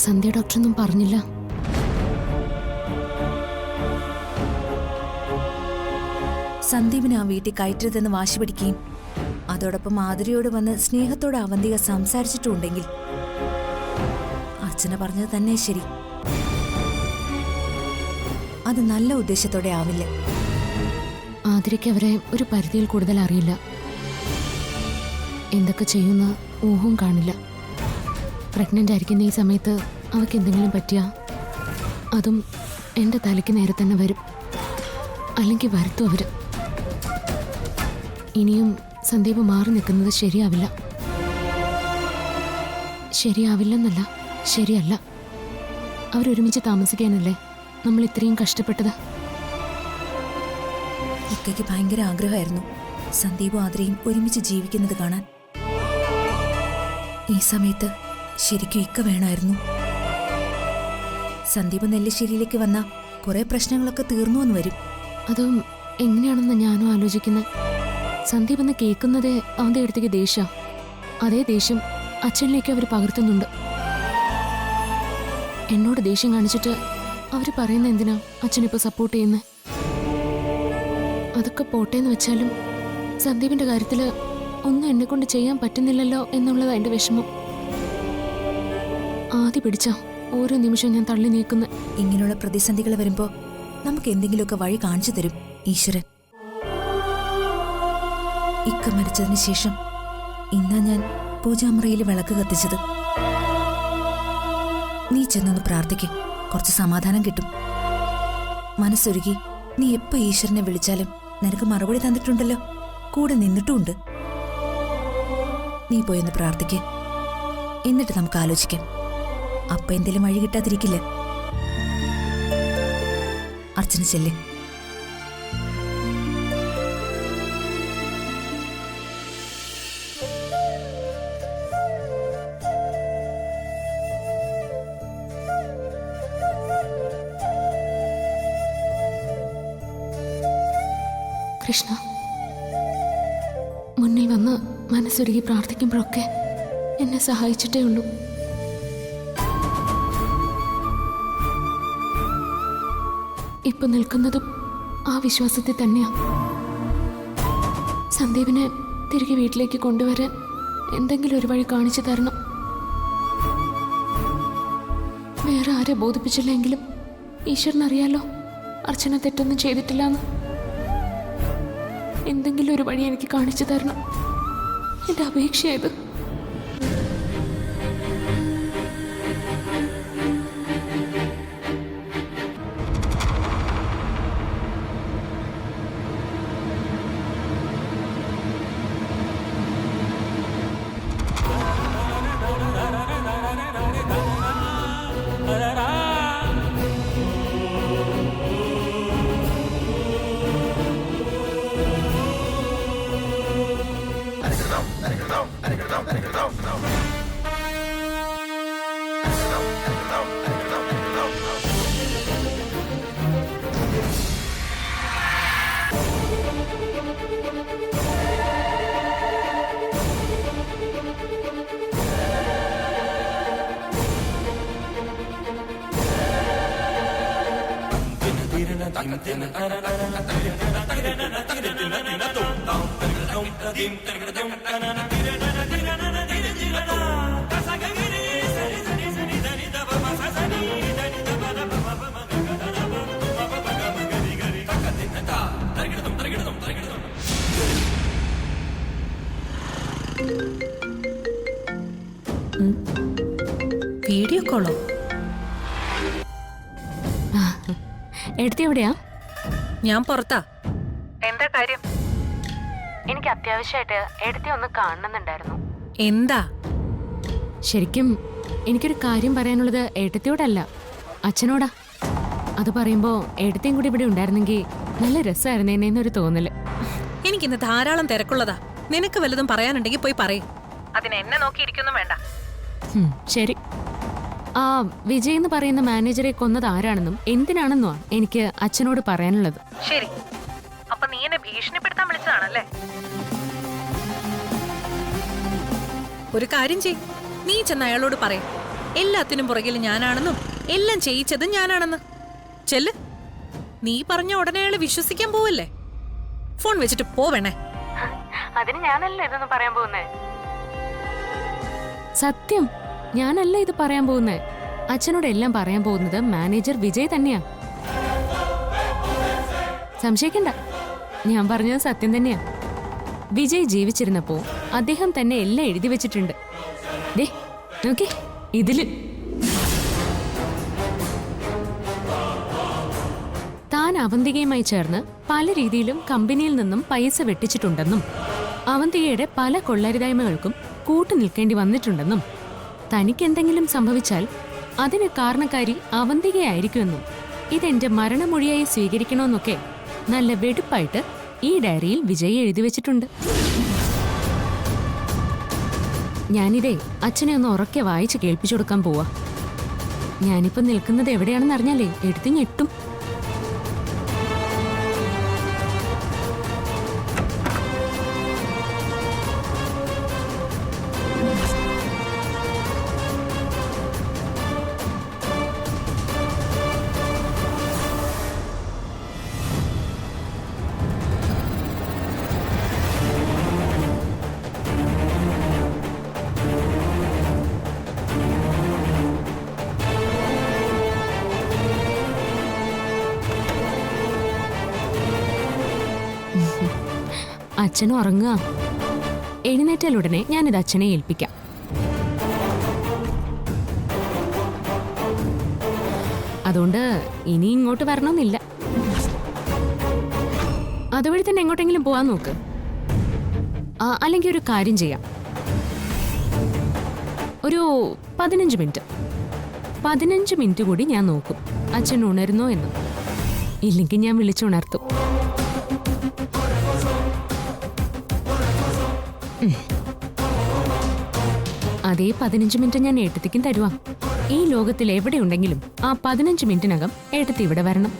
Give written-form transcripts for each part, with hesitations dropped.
സന്ധ്യ ഡോക്ടറൊന്നും പറഞ്ഞില്ല. സന്ദീപിനെ ആ വീട്ടിൽ കയറ്റരുതെന്ന് വാശി പിടിക്കുകയും അതോടൊപ്പം മാധുരിയോട് വന്ന് സ്നേഹത്തോടെ അവന്തിക സംസാരിച്ചിട്ടുണ്ടെങ്കിൽ അർച്ചന പറഞ്ഞത് തന്നെ ശരി. അത് നല്ല ഉദ്ദേശത്തോടെ ആവില്ല. ആതിരയ്ക്ക് അവരെ ഒരു പരിധിയിൽ കൂടുതൽ അറിയില്ല. എന്തൊക്കെ ചെയ്യുന്ന ഊഹവും കാണില്ല. പ്രഗ്നന്റ് ആയിരിക്കുന്ന ഈ സമയത്ത് അവൾക്ക് എന്തെങ്കിലും പറ്റിയാ അതും എൻ്റെ തലയ്ക്ക് നേരെ തന്നെ വരും. അല്ലെങ്കിൽ വരുത്തും അവര്. ഇനിയും സന്ദീപ് മാറി നിൽക്കുന്നത് ശരിയാവില്ല. ശരിയാവില്ലെന്നല്ല, ശരിയല്ല. അവരൊരുമിച്ച് താമസിക്കാനല്ലേ നമ്മൾ ഇത്രയും കഷ്ടപ്പെട്ടത്. ഇക്കയ്ക്ക് ഭയങ്കര ആഗ്രഹമായിരുന്നു സന്ദീപും ആതിരയും ഒരുമിച്ച് ജീവിക്കുന്നത് കാണാൻ. ഈ സമയത്ത് ശരിക്കും ഇക്ക വേണമായിരുന്നു. സന്ദീപ് നെല്ലിശ്ശേരിയിലേക്ക് വന്ന കുറെ പ്രശ്നങ്ങളൊക്കെ തീർന്നു എന്ന് വരും. അതും എങ്ങനെയാണെന്ന് ഞാനും ആലോചിക്കുന്നത്. സന്ദീപ് എന്ന് കേൾക്കുന്നതേ അവന്റെ അടുത്തേക്ക് ദേഷ്യം. അതേ ദേഷ്യം അച്ഛനിലേക്ക് അവർ പകർത്തുന്നുണ്ട്. എന്നോട് ദേഷ്യം കാണിച്ചിട്ട് അവര് പറയുന്ന എന്തിനാ അച്ഛനിപ്പോ സപ്പോർട്ട് ചെയ്യുന്നത്? അതൊക്കെ പോട്ടേന്ന് വെച്ചാലും സന്ദീപിന്റെ കാര്യത്തില് ഒന്നും എന്നെ കൊണ്ട് ചെയ്യാൻ പറ്റുന്നില്ലല്ലോ എന്നുള്ളത് എന്റെ വിഷമം. ആദ്യ പിടിച്ച ഓരോ നിമിഷവും ഞാൻ തള്ളി നീക്കുന്ന. ഇങ്ങനെയുള്ള പ്രതിസന്ധികൾ വരുമ്പോ നമുക്ക് എന്തെങ്കിലുമൊക്കെ വഴി കാണിച്ചു തരും ഈശ്വരൻ. ഇക്ക മരിച്ചതിന് ശേഷം ഇന്നാ ഞാൻ പൂജാമുറിയിൽ വിളക്ക് കത്തിച്ചത്. നീ ചെന്നൊന്ന് പ്രാർത്ഥിക്കും, കുറച്ച് സമാധാനം കിട്ടും. മനസ്സൊരുക്കി നീ എപ്പോ ഈശ്വരനെ വിളിച്ചാലും നിനക്ക് മറുപടി തന്നിട്ടുണ്ടല്ലോ, കൂടെ നിന്നിട്ടുമുണ്ട്. നീ പോയൊന്ന് പ്രാർത്ഥിക്ക്, എന്നിട്ട് നമുക്ക് ആലോചിക്കാം. അപ്പ എന്തേലും വഴി കിട്ടാതിരിക്കില്ല. അർച്ചന ചെല്ല്. കൃഷ്ണ, മുന്നിൽ വന്ന് മനസ്സൊരുക്കി പ്രാർത്ഥിക്കുമ്പോഴൊക്കെ എന്നെ സഹായിച്ചിട്ടേ ഉള്ളൂ. ഇപ്പൊ നിൽക്കുന്നതും ആ വിശ്വാസത്തിൽ തന്നെയാ. സന്ദീപിനെ തിരികെ വീട്ടിലേക്ക് കൊണ്ടുവരാൻ എന്തെങ്കിലും ഒരു വഴി കാണിച്ചു തരണം. വേറെ ആരെ ബോധിപ്പിച്ചില്ലെങ്കിലും ഈശ്വരനറിയാലോ അർച്ചന തെറ്റൊന്നും ചെയ്തിട്ടില്ലാന്ന്. എന്തെങ്കിലും ഒരു വഴി എനിക്ക് കാണിച്ചു തരണം. എന്റെ അപേക്ഷയായത്. വീഡിയോ കോളോ? എടുത്തി എവിടെയാ? ഞാൻ പുറത്താ. എന്താ കാര്യം? എനിക്ക് അത്യാവശ്യമായിട്ട് എടുത്തി ഒന്ന് കാണണമെന്നുണ്ടായിരുന്നു. എന്താ? ശരിക്കും എനിക്കൊരു കാര്യം പറയാനുള്ളത് ഏട്ടത്തിയോടല്ല, അച്ഛനോടാ. അത് പറയുമ്പോ ഏട്ടത്തിയും കൂടി ഇവിടെ ഉണ്ടായിരുന്നെങ്കിൽ നല്ല രസമായിരുന്നേന്നൊരു തോന്നല്. എനിക്കിന്ന് ധാരാളം തിരക്കുള്ളതാ. നിനക്ക് വല്ലതും പറയാനുണ്ടെങ്കിൽ പോയി പറയും. അതിന് എന്നെ നോക്കിയിരിക്കൊന്നും വേണ്ട. ശരി. ആ വിജയ് എന്ന് പറയുന്ന മാനേജറെ കൊന്നത് ആരാണെന്നും എന്തിനാണെന്നുമാണ് എനിക്ക് അച്ഛനോട് പറയാനുള്ളത്. ശരി, അപ്പൊ നീ എന്നെ ഭീഷണിപ്പെടുത്താൻ വിളിച്ചതാണല്ലേ? ഒരു കാര്യം ചെയ്, നീ ചെന്ന് അയാളോട് പറയും. എല്ലാത്തിനും പുറകിൽ ഞാനാണെന്നും എല്ലാം ചെയ്യിച്ചതും ഞാനാണെന്ന്. ചെല്ല്, നീ പറഞ്ഞ ഉടനെ അയാളെ വിശ്വസിക്കാൻ പോവല്ലേ? ഫോൺ വെച്ചിട്ട് പോവേണേ. അതിന് ഞാനല്ല ഇതൊന്നും പറയാൻ പോകുന്നേ. സത്യം, ഞാനല്ല ഇത് പറയാൻ പോകുന്നേ. അച്ഛനോട് എല്ലാം പറയാൻ പോകുന്നത് മാനേജർ വിജയ് തന്നെയാ. സംശയിക്കണ്ട, ഞാൻ പറഞ്ഞത് സത്യം തന്നെയാ. വിജയ് ജീവിച്ചിരുന്നപ്പോ അദ്ദേഹം തന്നെ എല്ലാം എഴുതി വെച്ചിട്ടുണ്ട്. ദേ നോക്കി, ഇതില് താൻ അവന്തികയുമായി ചേർന്ന് പല രീതിയിലും കമ്പനിയിൽ നിന്നും പൈസ വെട്ടിച്ചിട്ടുണ്ടെന്നും അവന്തികയുടെ പല കൊള്ളരുതായ്മകൾക്കും കൂട്ടു നിൽക്കേണ്ടി വന്നിട്ടുണ്ടെന്നും തനിക്ക് എന്തെങ്കിലും സംഭവിച്ചാൽ അതിന് കാരണക്കാരി അവന്തികയായിരിക്കുമെന്നും ഇതെന്റെ മരണമൊഴിയായി സ്വീകരിക്കണമെന്നൊക്കെ നല്ല വെടുപ്പായിട്ട് ഈ ഡയറിയിൽ വിജയ് എഴുതി വെച്ചിട്ടുണ്ട്. ഞാനിതേ അച്ഛനെ ഒന്ന് ഉറക്കെ വായിച്ച് കേൾപ്പിച്ചു കൊടുക്കാൻ പോവാ. ഞാനിപ്പോ നിൽക്കുന്നത് എവിടെയാണെന്ന് അറിഞ്ഞാലേ എടുത്ത് ഞെട്ടും. അച്ഛനും ഉറങ്ങുക. എഴുന്നേറ്റാലുടനെ ഞാനിത് അച്ഛനെ ഏൽപ്പിക്കാം. അതുകൊണ്ട് ഇനി ഇങ്ങോട്ട് വരണമെന്നില്ല. അതുവഴി തന്നെ എങ്ങോട്ടെങ്കിലും പോവാൻ നോക്ക്. അല്ലെങ്കിൽ ഒരു കാര്യം ചെയ്യാം, ഒരു 15 മിനിറ്റ് കൂടി ഞാൻ നോക്കും അച്ഛൻ ഉണരുന്നോ എന്ന്. ഇല്ലെങ്കിൽ ഞാൻ വിളിച്ചുണർത്തും. അതേ 15 മിനിറ്റ് ഞാൻ ഏട്ടത്തിക്കും തരുവാ. ഈ ലോകത്തിൽ എവിടെയുണ്ടെങ്കിലും ആ 15 മിനിറ്റിനകം ഏട്ടത്തി ഇവിടെ വരണം.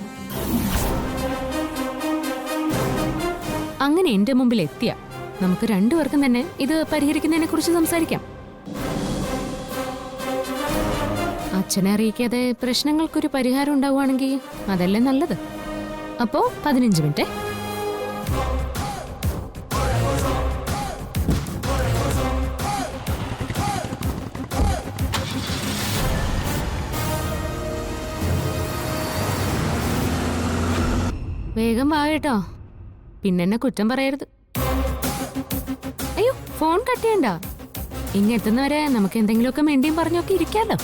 അങ്ങനെ എന്റെ മുമ്പിൽ എത്തിയ നമുക്ക് രണ്ടുപേർക്കും തന്നെ ഇത് പരിഹരിക്കുന്നതിനെ കുറിച്ച് സംസാരിക്കാം. അച്ഛനെ അറിയിക്കാതെ പ്രശ്നങ്ങൾക്കൊരു പരിഹാരം ഉണ്ടാവുകയാണെങ്കിൽ അതല്ലേ നല്ലത്. അപ്പോ 15 മിനിറ്റ്. വേഗം വാ കേട്ടോ, പിന്നെ എന്നെ കുറ്റം പറയരുത്. അയ്യോ, ഫോൺ കട്ട് ചെയ്യണ്ട. ഇങ്ങെത്തുന്നവരെ നമുക്ക് എന്തെങ്കിലുമൊക്കെ വേണ്ടിയും പറഞ്ഞൊക്കെ ഇരിക്കാലോ.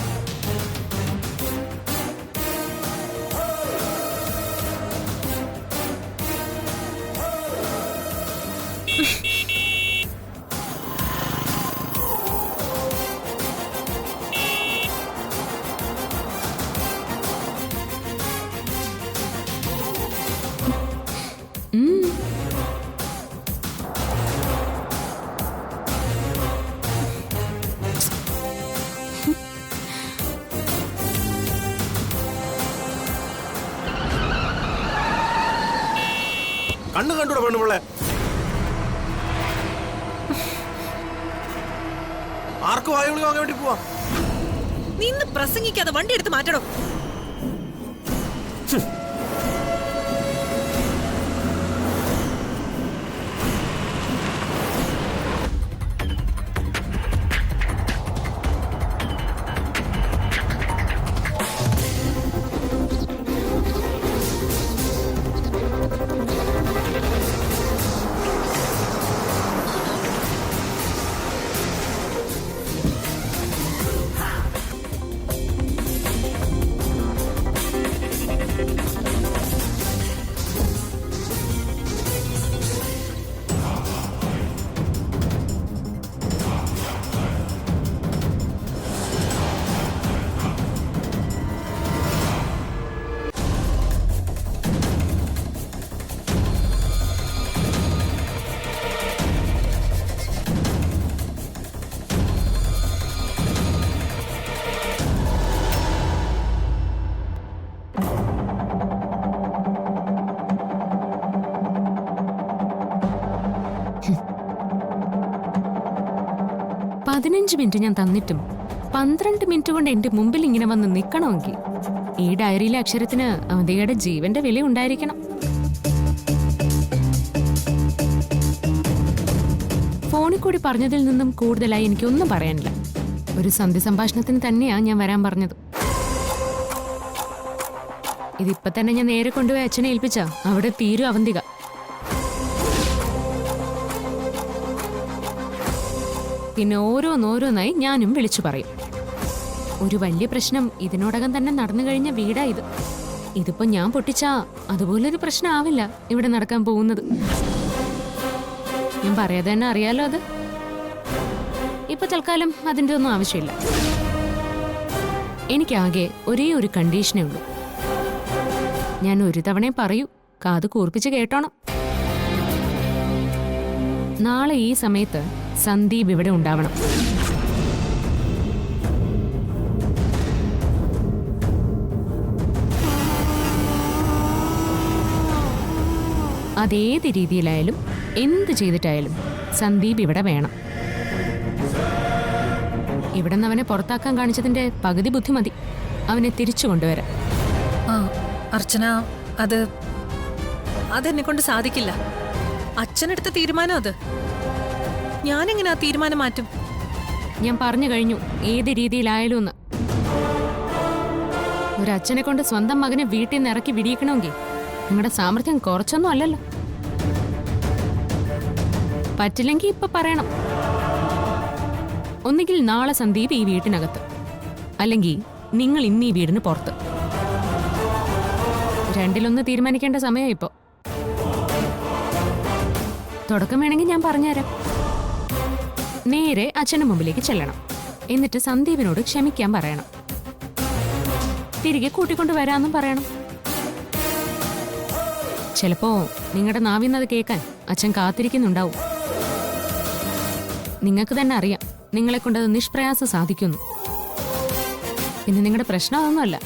കണ്ണു കണ്ടൂടെ പെണ്ണുപിള്ളെ? ആർക്കും വായുവിളി വാങ്ങാൻ വേണ്ടി പോവാ. നിന്ന് പ്രസംഗിക്കാതെ വണ്ടി എടുത്ത് മാറ്റണം. പതിനഞ്ച് മിനിറ്റ് ഞാൻ തന്നിട്ടും 12 മിനിറ്റ് കൊണ്ട് എന്റെ മുമ്പിൽ ഇങ്ങനെ വന്ന് നിൽക്കണമെങ്കിൽ ഈ ഡയറിയിലെ അക്ഷരത്തിന് അവന്തികയുടെ ജീവന്റെ വില ഉണ്ടായിരിക്കണം. ഫോണിൽ കൂടി പറഞ്ഞതിൽ നിന്നും കൂടുതലായി എനിക്കൊന്നും പറയാനില്ല. ഒരു സന്ധി സംഭാഷണത്തിന് തന്നെയാ ഞാൻ വരാൻ പറഞ്ഞത്. ഇതിപ്പോ തന്നെ ഞാൻ നേരെ കൊണ്ടുപോയി അച്ഛനെ ഏൽപ്പിച്ച അവിടെ തീരും അവന്തിക. പിന്നെ ഓരോന്നോരോന്നായി ഞാനും വിളിച്ചു പറയും. ഒരു വലിയ പ്രശ്നം ഇതിനോടകം തന്നെ നടന്നു കഴിഞ്ഞ വീടാ ഇത്. ഇതിപ്പോ ഞാൻ പൊട്ടിച്ചാ അതുപോലൊരു പ്രശ്നം ആവില്ല ഇവിടെ നടക്കാൻ പോകുന്നത്. ഞാൻ പറയാതെ തന്നെ അറിയാലോ അത്. ഇപ്പൊ തൽക്കാലം അതിൻ്റെ ഒന്നും ആവശ്യമില്ല. എനിക്കാകെ ഒരേ ഒരു കണ്ടീഷനേ ഉള്ളൂ. ഞാൻ ഒരു തവണ പറയൂ, കാത് കൂർപ്പിച്ച് കേട്ടോണം. നാളെ ഈ സമയത്ത് സന്ദീപ് ഇവിടെ ഉണ്ടാവണം. അതേത് രീതിയിലായാലും എന്ത് ചെയ്തിട്ടായാലും സന്ദീപ് ഇവിടെ വേണം. ഇവിടെ നിന്ന് അവനെ പുറത്താക്കാൻ കാണിച്ചതിന്റെ പകുതി ബുദ്ധി മതി അവനെ തിരിച്ചു കൊണ്ടുവരാൻ. ആ അർച്ചന, അതെന്നെ കൊണ്ട് സാധിക്കില്ല. അച്ഛനെടുത്ത തീരുമാനം അത്. ഞാനെങ്ങനെ ആ തീരുമാനം മാറ്റും? ഞാൻ പറഞ്ഞു കഴിഞ്ഞു ഏത് രീതിയിലായാലും എന്ന്. ഒരച്ഛനെ കൊണ്ട് സ്വന്തം മകനെ വീട്ടിൽ നിന്ന് ഇറക്കി വിടിയിക്കണമെങ്കിൽ നിങ്ങളുടെ സാമർഥ്യം കുറച്ചൊന്നും അല്ലല്ലോ. പറ്റില്ലെങ്കിൽ ഇപ്പൊ പറയണം. ഒന്നുകിൽ നാളെ സന്ദീപ് ഈ വീട്ടിനകത്ത്, അല്ലെങ്കിൽ നിങ്ങൾ ഇന്ന് ഈ വീടിന് പുറത്ത്. രണ്ടിലൊന്ന് തീരുമാനിക്കേണ്ട സമയം ഇപ്പോ. തുടക്കം വേണമെങ്കിൽ ഞാൻ പറഞ്ഞുതരാം. നേരെ അച്ഛന്റെ മുമ്പിലേക്ക് ചെല്ലണം. എന്നിട്ട് സന്ദീപിനോട് ക്ഷമിക്കാൻ പറയണം. തിരികെ കൂട്ടിക്കൊണ്ട് വരാമെന്നും പറയണം. ചിലപ്പോ നിങ്ങളുടെ നാവിന്നത് കേൾക്കാൻ അച്ഛൻ കാത്തിരിക്കുന്നുണ്ടാവും. നിങ്ങൾക്ക് തന്നെ അറിയാം നിങ്ങളെ കൊണ്ടത് നിഷ്പ്രയാസം സാധിക്കുന്നു. പിന്നെ നിങ്ങളുടെ പ്രശ്നം അതൊന്നുമല്ല.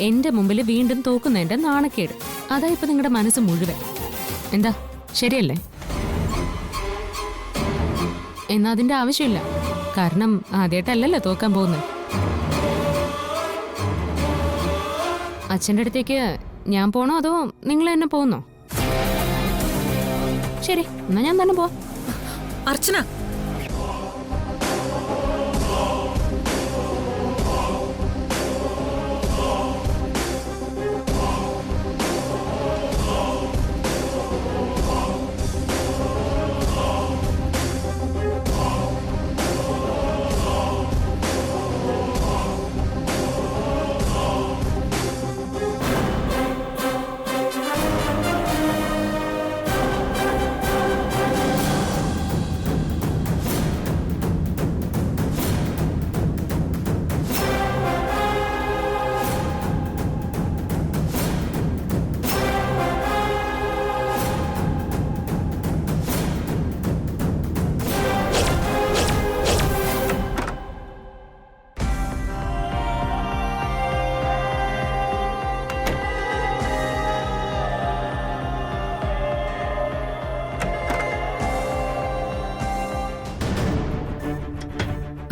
എന്റെ മുമ്പിൽ വീണ്ടും തോക്കുന്നതിന്റെ നാണക്കേട്. അതാ ഇപ്പൊ നിങ്ങളുടെ മനസ്സ് മുഴുവൻ. എന്താ ശരിയല്ലേ? എന്നാ അതിന്റെ ആവശ്യമില്ല. കാരണം ആദ്യമായിട്ടല്ലല്ലോ തോക്കാൻ പോകുന്നത്. അച്ഛൻ്റെ അടുത്തേക്ക് ഞാൻ പോണോ അതോ നിങ്ങൾ തന്നെ പോകുന്നോ? ശരി, എന്നാ ഞാൻ തന്നെ പോവാം. അർച്ചന,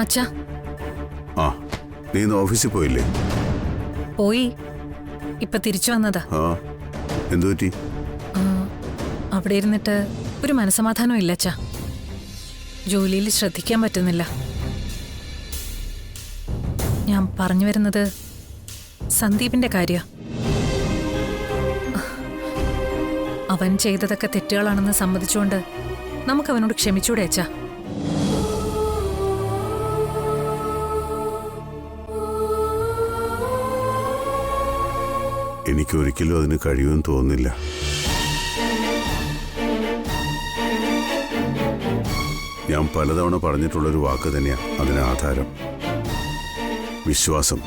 അച്ഛാ. ആ, നീ ഇന്ന് ഓഫീസിൽ പോയില്ലേ? പോയി, ഇപ്പൊ തിരിച്ചു വന്നതാ. ആ, എന്തു പറ്റി? അവിടെ ഇരുന്നിട്ട് ഒരു മനസമാധാനം ഇല്ല അച്ഛാ. ജോലിയിൽ ശ്രദ്ധിക്കാൻ പറ്റുന്നില്ല. ഞാൻ പറഞ്ഞു വരുന്നത് സന്ദീപിന്റെ കാര്യ. അവൻ ചെയ്തതൊക്കെ തെറ്റുകളാണെന്ന് സമ്മതിച്ചുകൊണ്ട് നമുക്ക് അവനോട് ക്ഷമിച്ചൂടെ അച്ഛാ? എനിക്കൊരിക്കലും അതിന് കഴിയുമെന്ന് തോന്നുന്നില്ല. ഞാൻ പലതവണ പറഞ്ഞിട്ടുള്ളൊരു വാക്ക് തന്നെയാണ് അതിന് ആധാരം. വിശ്വാസം.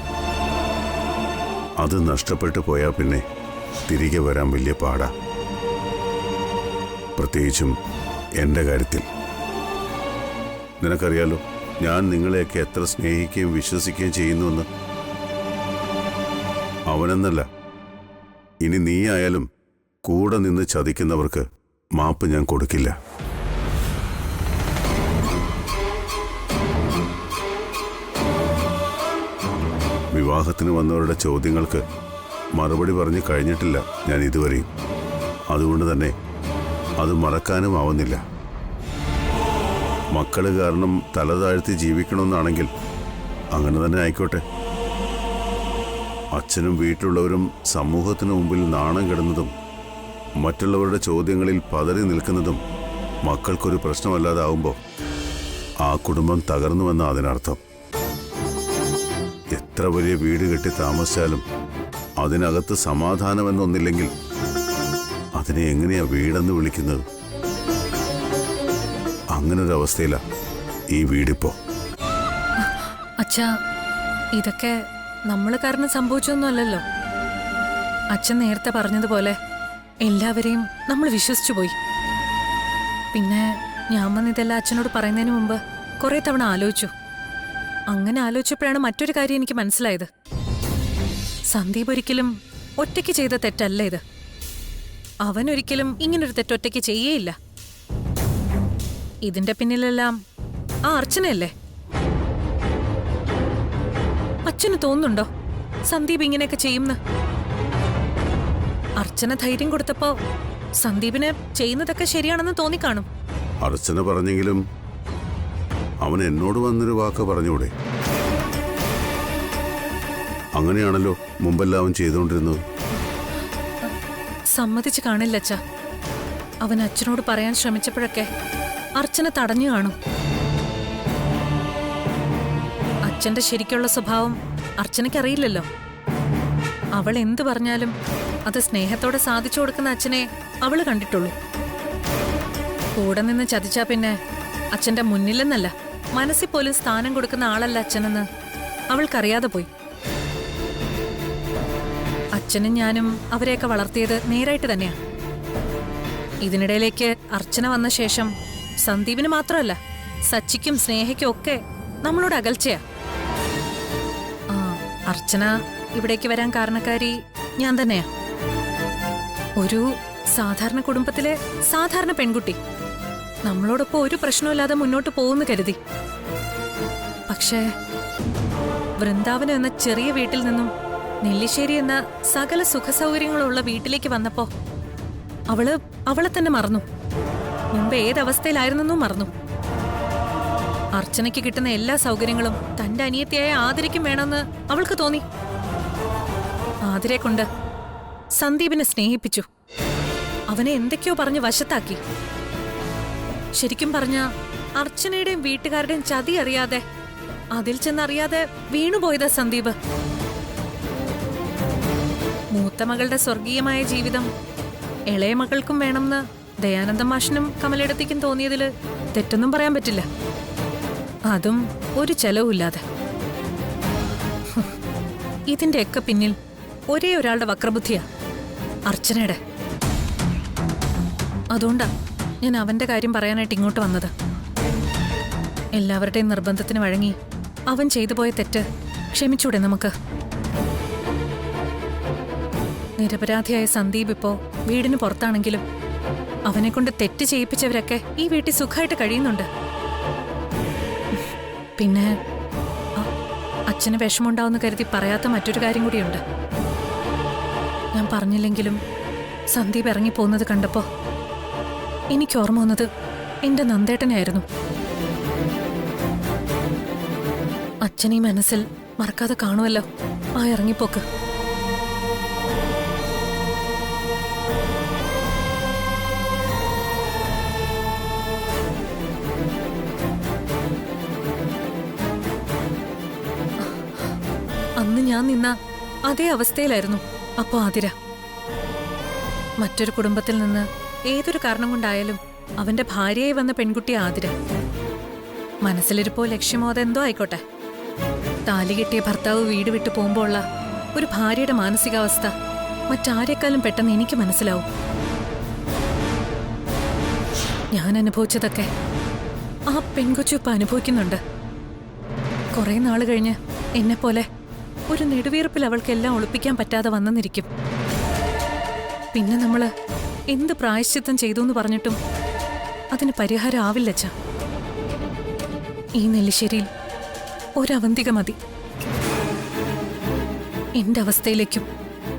അത് നഷ്ടപ്പെട്ടു പോയാൽ പിന്നെ തിരികെ വരാൻ വലിയ പാടാ. പ്രത്യേകിച്ചും എൻ്റെ കാര്യത്തിൽ. നിനക്കറിയാലോ ഞാൻ നിങ്ങളെയൊക്കെ എത്ര സ്നേഹിക്കുകയും വിശ്വസിക്കുകയും ചെയ്യുന്നുവെന്ന്. അവനെന്നല്ല, ഇനി നീ ആയാലും കൂടെ നിന്ന് ചതിക്കുന്നവർക്ക് മാപ്പ് ഞാൻ കൊടുക്കില്ല. വിവാഹത്തിന് വന്നവരുടെ ചോദ്യങ്ങൾക്ക് മറുപടി പറഞ്ഞു കഴിഞ്ഞിട്ടില്ല ഞാൻ ഇതുവരെയും. അതുകൊണ്ട് തന്നെ അത് മറക്കാനും ആവുന്നില്ല. മക്കള് കാരണം തല താഴ്ത്തി ജീവിക്കണമെന്നാണെങ്കിൽ അങ്ങനെ തന്നെ ആയിക്കോട്ടെ. അച്ഛനും വീട്ടിലുള്ളവരും സമൂഹത്തിനു മുമ്പിൽ നാണം കെടുന്നതും മറ്റുള്ളവരുടെ ചോദ്യങ്ങളിൽ പതറി നിൽക്കുന്നതും മക്കൾക്കൊരു പ്രശ്നമല്ലാതാവുമ്പോൾ ആ കുടുംബം തകർന്നുവെന്ന അതിനർത്ഥം. എത്ര വലിയ വീട് കെട്ടി താമസിച്ചാലും അതിനകത്ത് സമാധാനമെന്നൊന്നില്ലെങ്കിൽ അതിനെ എങ്ങനെയാ വീടെന്ന് വിളിക്കുന്നത്? അങ്ങനൊരവസ്ഥയിലാ ഈ വീടിപ്പോ. അച്ഛാ, ഇതൊക്കെ നമ്മൾ കാരണം സംഭവിച്ചൊന്നുമല്ലല്ലോ. അച്ഛൻ നേരത്തെ പറഞ്ഞതുപോലെ എല്ലാവരെയും നമ്മൾ വിശ്വസിച്ചു പോയി. പിന്നെ ഞാൻ വന്നിതെല്ലാം അച്ഛനോട് പറയുന്നതിന് മുമ്പ് കുറെ തവണ ആലോചിച്ചു. അങ്ങനെ ആലോചിച്ചപ്പോഴാണ് മറ്റൊരു കാര്യം എനിക്ക് മനസ്സിലായത്. സന്ദീപ് ഒരിക്കലും ഒറ്റയ്ക്ക് ചെയ്ത തെറ്റല്ല ഇത്. അവൻ ഒരിക്കലും ഇങ്ങനൊരു തെറ്റൊറ്റയ്ക്ക് ചെയ്യേയില്ല. ഇതിന്റെ പിന്നിലെല്ലാം ആ അർച്ചനയല്ലേ? അച്ഛന് തോന്നുന്നുണ്ടോ സന്ദീപ് ഇങ്ങനെയൊക്കെ ചെയ്യുമെന്ന്? അർച്ചന ധൈര്യം കൊടുത്തപ്പോ സന്ദീപിന് ചെയ്യുന്നതൊക്കെ ശരിയാണെന്ന് തോന്നിക്കാണും. അർച്ചന പറഞ്ഞെങ്കിലും അവൻ എന്നോട് വന്നൊരു വാക്ക് പറഞ്ഞൂടെ? അങ്ങനെയാണല്ലോ മുമ്പെല്ലാം അവൻ ചെയ്തുകൊണ്ടിരുന്നത്. സമ്മതിച്ച് കാണില്ല അച്ഛാ. അവൻ അച്ഛനോട് പറയാൻ ശ്രമിച്ചപ്പോഴൊക്കെ അർച്ചന തടഞ്ഞു കാണും. അച്ഛന്റെ ശരിക്കുള്ള സ്വഭാവം അർച്ചനയ്ക്കറിയില്ലല്ലോ. അവൾ എന്തു പറഞ്ഞാലും അത് സ്നേഹത്തോടെ സാധിച്ചു കൊടുക്കുന്ന അച്ഛനെ അവള് കണ്ടിട്ടുള്ളൂ. കൂടെ നിന്ന് ചതിച്ചാ പിന്നെ അച്ഛന്റെ മുന്നിലെന്നല്ല മനസ്സിൽ പോലും സ്ഥാനം കൊടുക്കുന്ന ആളല്ല അച്ഛനെന്ന് അവൾക്കറിയാതെ പോയി. അച്ഛനും ഞാനും അവരെയൊക്കെ വളർത്തിയത് നേരായിട്ട് തന്നെയാ. ഇതിനിടയിലേക്ക് അർച്ചന വന്ന ശേഷം സന്ദീപിന് മാത്രമല്ല സച്ചിക്കും സ്നേഹയ്ക്കും ഒക്കെ നമ്മളോട് അകൽച്ചയാ. അർച്ചന ഇവിടേക്ക് വരാൻ കാരണക്കാരി ഞാൻ തന്നെയാ. ഒരു സാധാരണ കുടുംബത്തിലെ സാധാരണ പെൺകുട്ടി നമ്മളോടൊപ്പം ഒരു പ്രശ്നമില്ലാതെ മുന്നോട്ട് പോകുന്നു കരുതി. പക്ഷേ വൃന്ദാവനം എന്ന ചെറിയ വീട്ടിൽ നിന്നും നെല്ലിശ്ശേരി എന്ന സകല സുഖസൗകര്യങ്ങളുള്ള വീട്ടിലേക്ക് വന്നപ്പോ അവളെ തന്നെ മറന്നു. മുമ്പ് ഏതവസ്ഥയിലായിരുന്നെന്നും മറന്നു. അർച്ചനയ്ക്ക് കിട്ടുന്ന എല്ലാ സൗകര്യങ്ങളും തന്റെ അനിയത്തിയായ ആതിരയ്ക്കും വേണമെന്ന് അവൾക്ക് തോന്നി. ആതിരെ കൊണ്ട് സന്ദീപിനെ സ്നേഹിപ്പിച്ചു. അവനെ എന്തൊക്കെയോ പറഞ്ഞ് വശത്താക്കി. ശരിക്കും പറഞ്ഞ അർച്ചനയുടെയും വീട്ടുകാരുടെയും ചതി അറിയാതെ അതിൽ ചെന്നറിയാതെ വീണുപോയതാ സന്ദീപ്. മൂത്ത മകളുടെ സ്വർഗീയമായ ജീവിതം ഇളയ മകൾക്കും വേണമെന്ന് ദയാനന്ദ മാഷിനും കമലയിടത്തേക്കും തോന്നിയതിൽ തെറ്റൊന്നും പറയാൻ പറ്റില്ല. അതും ഒരു ചെലവുമില്ലാതെ. ഇതിന്റെയൊക്കെ പിന്നിൽ ഒരേ ഒരാളുടെ വക്രബുദ്ധിയാ, അർച്ചനയുടെ. അതുകൊണ്ടാ ഞാൻ അവന്റെ കാര്യം പറയാനായിട്ട് ഇങ്ങോട്ട് വന്നത്. എല്ലാവരുടെയും നിർബന്ധത്തിന് വഴങ്ങി അവൻ ചെയ്തു പോയ തെറ്റ് ക്ഷമിച്ചൂടെ നമുക്ക്? നിരപരാധിയായ സന്ദീപ് ഇപ്പോ വീടിന് പുറത്താണെങ്കിലും അവനെ കൊണ്ട് തെറ്റ് ചെയ്യിപ്പിച്ചവരൊക്കെ ഈ വീട്ടിൽ സുഖമായിട്ട് കഴിയുന്നുണ്ട്. പിന്നെ അച്ഛന് വിഷമമുണ്ടാവുന്ന കരുതി പറയാത്ത മറ്റൊരു കാര്യം കൂടിയുണ്ട്. ഞാൻ പറഞ്ഞില്ലെങ്കിലും സന്ദീപ് ഇറങ്ങിപ്പോകുന്നത് കണ്ടപ്പോ എനിക്ക് ഓർമ്മ വന്നത് എന്റെ നന്ദേട്ടനായിരുന്നു. അച്ഛനീ മനസ്സിൽ മറക്കാതെ കാണുമല്ലോ ആ ഇറങ്ങിപ്പോക്ക്. അന്ന് ഞാൻ നിന്ന അതേ അവസ്ഥയിലായിരുന്നു അപ്പോ ആതിര. മറ്റൊരു കുടുംബത്തിൽ നിന്ന് ഏതൊരു കാരണം കൊണ്ടായാലും അവന്റെ ഭാര്യയായി വന്ന പെൺകുട്ടി ആതിര. മനസ്സിലിരിപ്പോ ലക്ഷ്യമോ അതെന്തോ ആയിക്കോട്ടെ, താലി കെട്ടിയ ഭർത്താവ് വീട് വിട്ടു പോകുമ്പോൾ ഉള്ള ഒരു ഭാര്യയുടെ മാനസികാവസ്ഥ മറ്റാരെക്കാളും പെട്ടെന്ന് എനിക്ക് മനസ്സിലാവും. ഞാൻ അനുഭവിച്ചതൊക്കെ ആ പെൺകൊച്ചു ഇപ്പൊ അനുഭവിക്കുന്നുണ്ട്. കുറെ നാള് കഴിഞ്ഞ് എന്നെപ്പോലെ ഒരു നെടുവീർപ്പിൽ അവൾക്കെല്ലാം ഒളിപ്പിക്കാൻ പറ്റാതെ വന്നെന്നിരിക്കും. പിന്നെ നമ്മള് എന്ത് പ്രായശ്ചിത്തം ചെയ്തു എന്ന് പറഞ്ഞിട്ടും അതിന് പരിഹാരം ആവില്ലച്ചാ. ഈ നെല്ലിശ്ശേരിയിൽ ഒരവന്തിക മതി. എന്റെ അവസ്ഥയിലേക്കും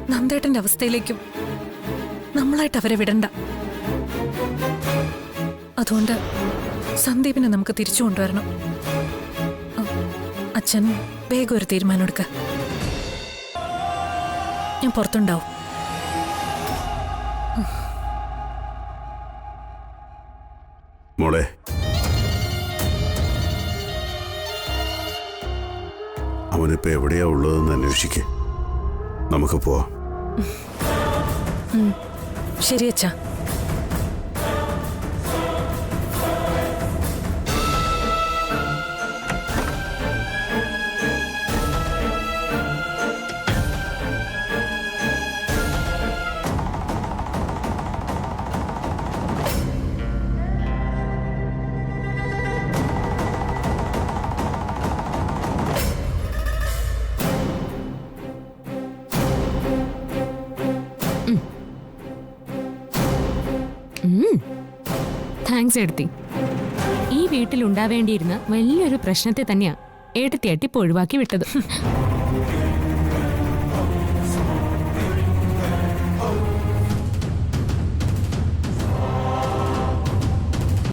നന്ദേട്ടന്റെ അവസ്ഥയിലേക്കും നമ്മളായിട്ട് അവരെ വിടണ്ട. അതുകൊണ്ട് സന്ദീപിനെ നമുക്ക് തിരിച്ചു കൊണ്ടുവരണം. അച്ഛൻ വേഗം ഒരു തീരുമാനം എടുക്ക. ഞാൻ പുറത്തുണ്ടാവും. മോളെ, അവനിപ്പോ എവിടെയാ ഉള്ളതെന്ന് അന്വേഷിക്കേ. നമുക്ക് പോവാം. ശരി അച്ഛാ. താങ്ക്സ് ഏട്ടത്തി. ഈ വീട്ടിൽ ഉണ്ടാവേണ്ടിയിരുന്ന വലിയൊരു പ്രശ്നത്തെ തന്നെയാ ഏട്ടത്തിയാട്ടി ഒഴിവാക്കി വിട്ടത്.